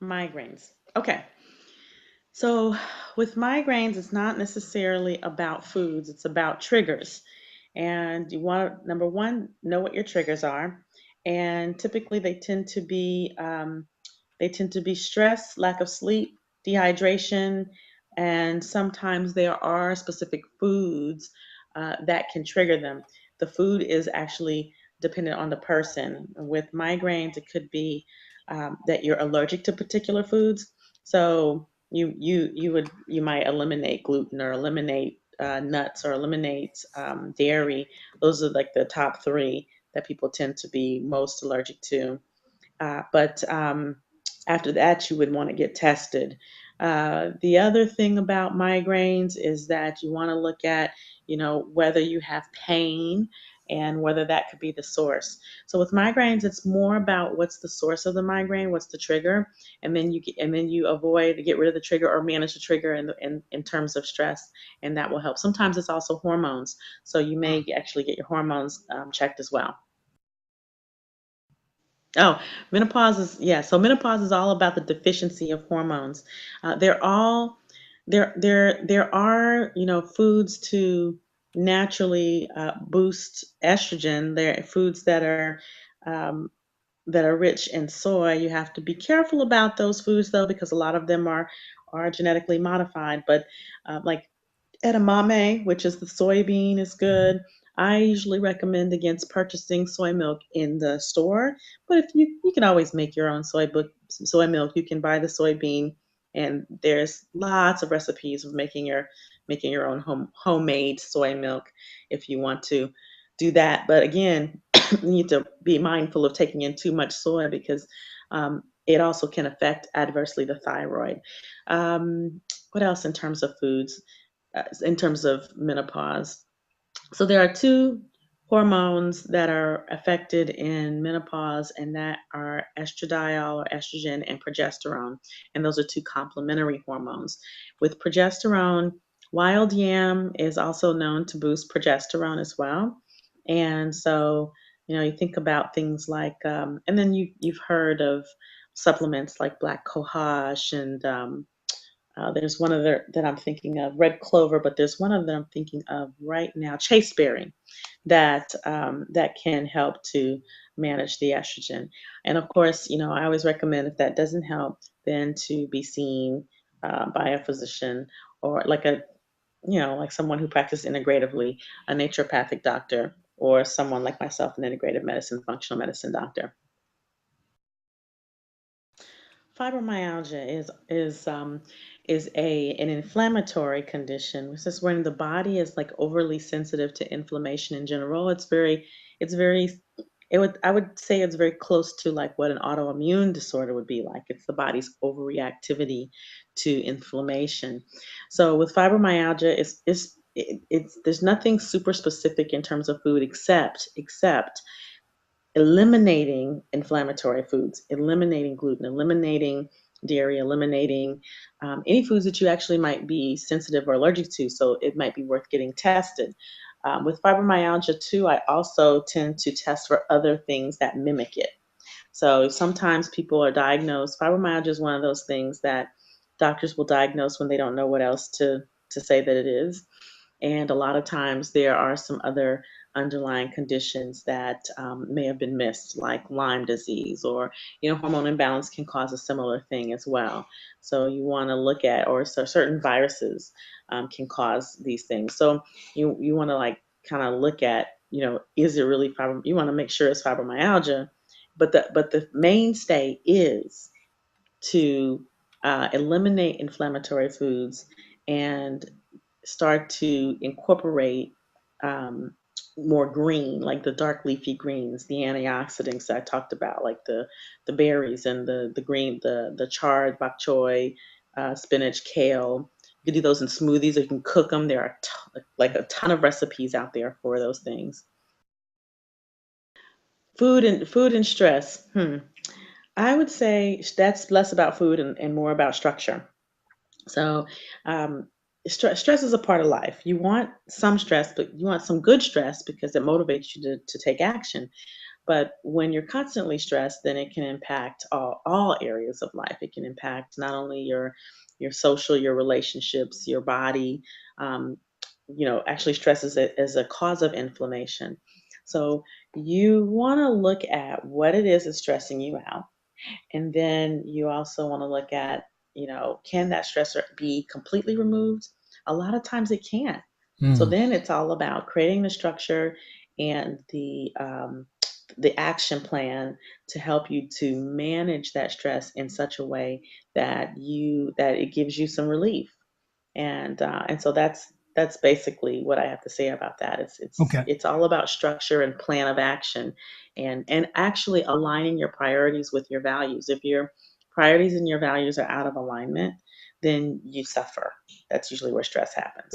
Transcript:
Migraines. Okay. So with migraines, it's not necessarily about foods, it's about triggers. And you want to, number one, know what your triggers are. And typically they tend to be stress, lack of sleep, dehydration, and sometimes there are specific foods that can trigger them. The food is actually dependent on the person. With migraines, it could be that you're allergic to particular foods. So you might eliminate gluten or eliminate nuts or eliminate dairy. Those are like the top three that people tend to be most allergic to. But after that, you would want to get tested. The other thing about migraines is that you want to look at, whether you have pain and whether that could be the source. So with migraines, it's more about what's the source of the migraine, what's the trigger, and then you avoid get rid of the trigger or manage the trigger in terms of stress, and that will help. Sometimes it's also hormones, so you may actually get your hormones checked as well. Oh, menopause is yeah. So menopause is all about the deficiency of hormones. They're all there are foods to naturally boost estrogen. There are foods um, that are rich in soy. You have to be careful about those foods though, because a lot of them are genetically modified. But like edamame, which is the soybean, is good. I usually recommend against purchasing soy milk in the store, but if you can always make your own soy milk. You can buy the soybean, and there's lots of recipes of making your own homemade soy milk if you want to do that. But again, you need to be mindful of taking in too much soy because it also can affect adversely the thyroid. What else in terms of foods? In terms of menopause. So there are two hormones that are affected in menopause, and that are estradiol or estrogen and progesterone. And those are two complementary hormones. With progesterone, wild yam is also known to boost progesterone as well. And so, you think about things like, and then you've heard of supplements like black cohosh and there's one other that I'm thinking of, red clover, but there's one other that I'm thinking of right now, chasteberry, that can help to manage the estrogen. And of course, I always recommend if that doesn't help, then to be seen by a physician or like someone who practices integratively, a naturopathic doctor, or someone like myself, an integrative medicine, functional medicine doctor. Fibromyalgia is an inflammatory condition, which is when the body is like overly sensitive to inflammation in general. It's very I would say it's very close to like what an autoimmune disorder would be like. It's the body's overreactivity to inflammation. So with fibromyalgia, it's there's nothing super specific in terms of food except eliminating inflammatory foods, eliminating gluten, eliminating dairy, eliminating any foods that you actually might be sensitive or allergic to. So it might be worth getting tested. With fibromyalgia, too, I also tend to test for other things that mimic it. So sometimes people are diagnosed. Fibromyalgia is one of those things that doctors will diagnose when they don't know what else to say that it is. And a lot of times there are some other underlying conditions that may have been missed, like Lyme disease, or hormone imbalance can cause a similar thing as well. So you want to look at, or certain viruses can cause these things. So you want to like kind of look at, is it really You want to make sure it's fibromyalgia, but the mainstay is to eliminate inflammatory foods and start to incorporate um, more green, like the dark leafy greens, the antioxidants that I talked about, like the berries and the green, the chard, bok choy, spinach, kale. You can do those in smoothies, or you can cook them. There are like a ton of recipes out there for those things. Food and stress. I would say that's less about food and more about structure. So, stress is a part of life. You want some stress, but you want some good stress because it motivates you to take action. But when you're constantly stressed, then it can impact all areas of life. It can impact not only your social, your relationships, your body. Um, actually, stress is a cause of inflammation. So you want to look at what it is that's stressing you out, and then you also want to look at, can that stressor be completely removed? A lot of times it can't. So Mm. then it's all about creating the structure and the action plan to help you to manage that stress in such a way that it gives you some relief. And so that's basically what I have to say about that. It's it's Okay. it's all about structure and plan of action, and actually aligning your priorities with your values. If your priorities and your values are out of alignment, then you suffer. That's usually where stress happens.